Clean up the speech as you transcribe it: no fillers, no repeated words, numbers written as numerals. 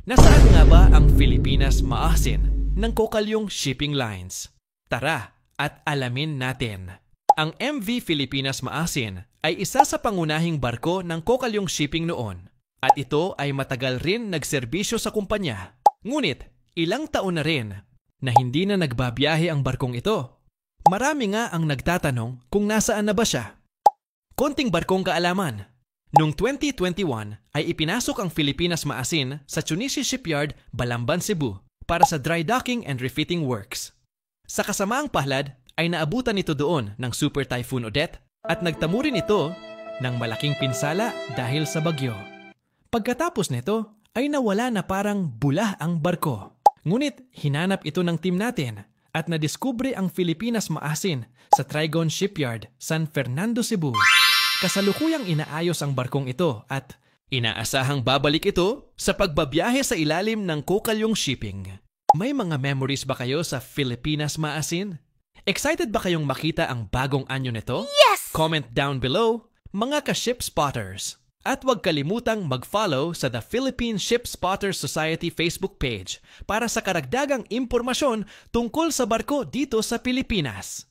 Nasaan nga ba ang Filipinas maasin ng Kokalyong Shipping Lines? Tara at alamin natin. Ang MV Filipinas Maasin ay isa sa pangunahing barko ng Kokalyong Shipping noon at ito ay matagal rin nagserbisyo sa kumpanya. Ngunit ilang taon na rin na hindi na nagbabiyahe ang barkong ito. Marami nga ang nagtatanong kung nasaan na ba siya. Konting barkong kaalaman. Noong 2021 ay ipinasok ang Filipinas Maasin sa Chunishi Shipyard, Balamban, Cebu para sa dry docking and refitting works. Sa kasamaang palad ay naabutan ito doon ng Super Typhoon Odette at nagtamo rin ito ng malaking pinsala dahil sa bagyo. Pagkatapos nito ay nawala na parang bula ang barko. Ngunit hinanap ito ng team natin at nadiskubre ang Filipinas Maasin sa Trigon Shipyard, San Fernando, Cebu. Kasalukuyang inaayos ang barkong ito at inaasahang babalik ito sa pagbabiyahe sa ilalim ng Kokalyong Shipping. May mga memories ba kayo sa Filipinas Maasin? Excited ba kayong makita ang bagong anyo nito? Yes! Comment down below, mga ka-ship spotters. At huwag kalimutang mag-follow sa The Philippine Ship Spotters Society Facebook page para sa karagdagang impormasyon tungkol sa barko dito sa Pilipinas.